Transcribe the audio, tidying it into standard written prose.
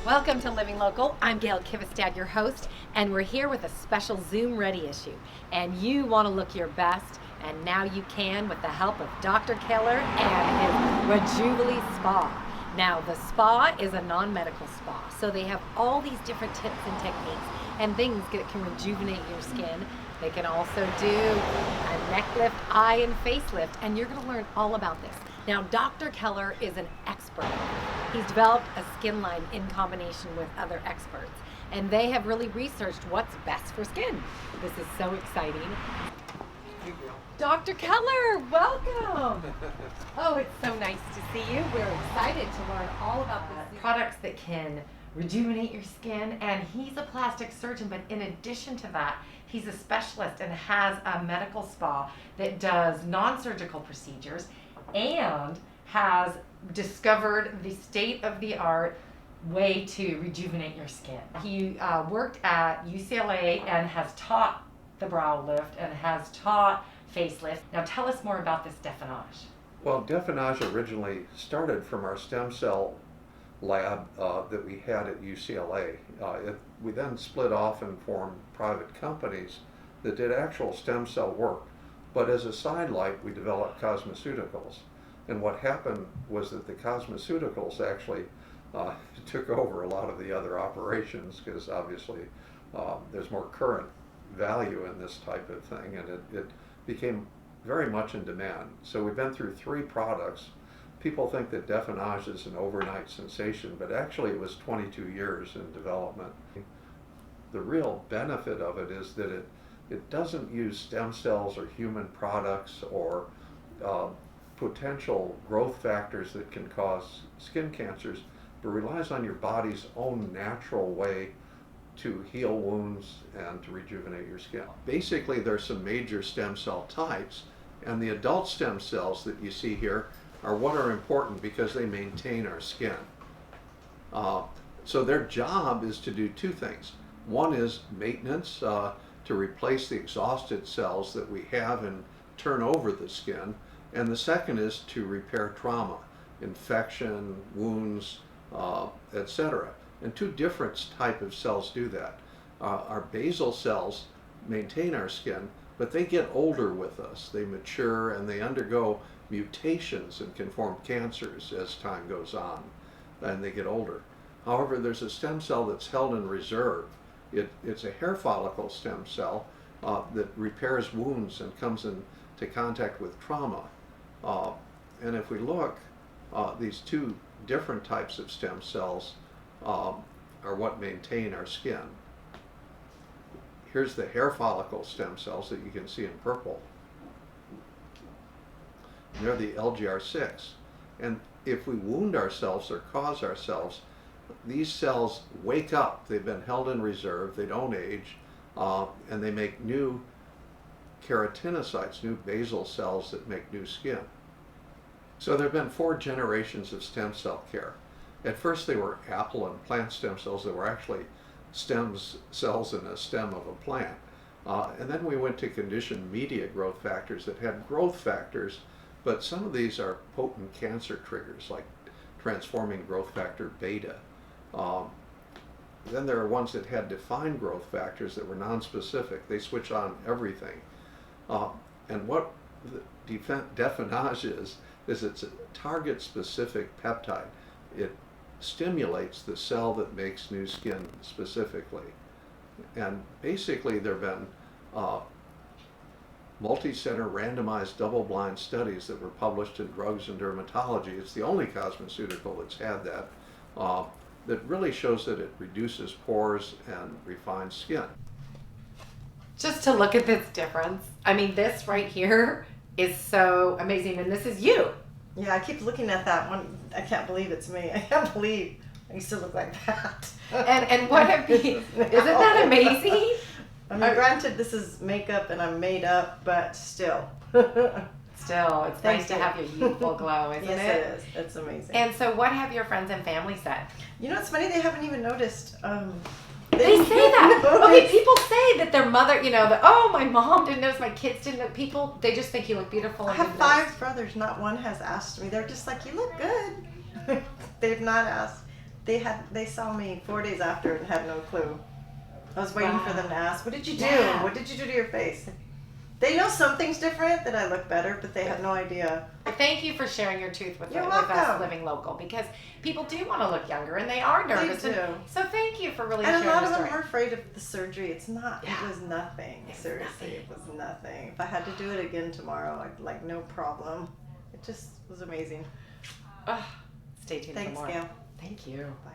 Welcome to Living Local. I'm Gail Kvistad, your host, and we're here with a special Zoom Ready issue. And you want to look your best, and now you can with the help of Dr. Keller and his Rejuvenate Spa. Now, the spa is a non-medical spa, so they have all these different tips and techniques and things that can rejuvenate your skin. They can also do a neck lift, eye, and facelift, and you're going to learn all about this. Now, Dr. Keller is an expert. He's developed a skin line in combination with other experts, and they have really researched what's best for skin. This is so exciting. Dr. Keller, welcome. Oh, it's so nice to see you. We're excited to learn all about the products that can rejuvenate your skin, and he's a plastic surgeon, but in addition to that, he's a specialist and has a medical spa that does non-surgical procedures and has discovered the state-of-the-art way to rejuvenate your skin. He worked at UCLA and has taught the brow lift and has taught facelift. Now tell us more about this DefenAge. Well, DefenAge originally started from our stem cell lab that we had at UCLA. We then split off and formed private companies that did actual stem cell work. But as a sidelight, we developed cosmeceuticals. And what happened was that the cosmeceuticals actually took over a lot of the other operations because obviously there's more current value in this type of thing, and it became very much in demand. So we've been through 3 products. People think that DefenAge is an overnight sensation, but actually it was 22 years in development. The real benefit of it is that it doesn't use stem cells or human products or potential growth factors that can cause skin cancers, but relies on your body's own natural way to heal wounds and to rejuvenate your skin. Basically, there's some major stem cell types, and the adult stem cells that you see here are what are important because they maintain our skin. So their job is to do 2 things. One is maintenance, to replace the exhausted cells that we have and turn over the skin. And the second is to repair trauma, infection, wounds, etc. And 2 different types of cells do that. Our basal cells maintain our skin, but they get older with us. They mature and they undergo mutations and can form cancers as time goes on and they get older. However, there's a stem cell that's held in reserve. It's a hair follicle stem cell that repairs wounds and comes into contact with trauma. And if we look, these 2 different types of stem cells are what maintain our skin. Here's the hair follicle stem cells that you can see in purple. And they're the LGR6. And if we wound ourselves or cause ourselves, these cells wake up. They've been held in reserve, they don't age, and they make new keratinocytes, new basal cells that make new skin. So there have been 4 generations of stem cell care. At first they were apple and plant stem cells that were actually cells in a stem of a plant. And then we went to conditioned media growth factors that had growth factors, but some of these are potent cancer triggers like transforming growth factor beta. Then there are ones that had defined growth factors that were non-specific. They switch on everything. And what the DefenAge is it's a target-specific peptide. It stimulates the cell that makes new skin specifically. And basically there have been multi-center randomized double-blind studies that were published in Drugs and Dermatology. It's the only cosmeceutical that's had that, that really shows that it reduces pores and refines skin. Just to look at this difference, I mean, this right here is so amazing, and this is you. Yeah, I keep looking at that one. I can't believe it's me. I can't believe I used to look like that. And what have you, isn't that amazing? I mean, granted, this is makeup and I'm made up, but still. Still, it's nice to have your youthful glow, isn't it? Yes, it is. It's amazing. And so what have your friends and family said? You know, it's funny, they haven't even noticed. They say that. Okay, people say that their mother, oh, my mom didn't notice, my kids didn't know. People, they just think you look beautiful. I have 5 brothers. Not one has asked me. They're just like, you look good. They've not asked. They saw me 4 days after and had no clue. I was waiting for them to ask, "What did you do? Yeah. What did you do to your face?" They know something's different, that I look better, but they have no idea. Thank you for sharing your truth with You're us welcome. living local, because people do want to look younger and they are nervous. They do. So thank you for really And a sharing lot your of them story. are afraid of the surgery. It's not. Yeah. It was nothing. It was Seriously, nothing. it was nothing. If I had to do it again tomorrow, I'd like no problem. It just was amazing. Ugh, stay tuned Thanks, for more. Gail. Thank you. Bye.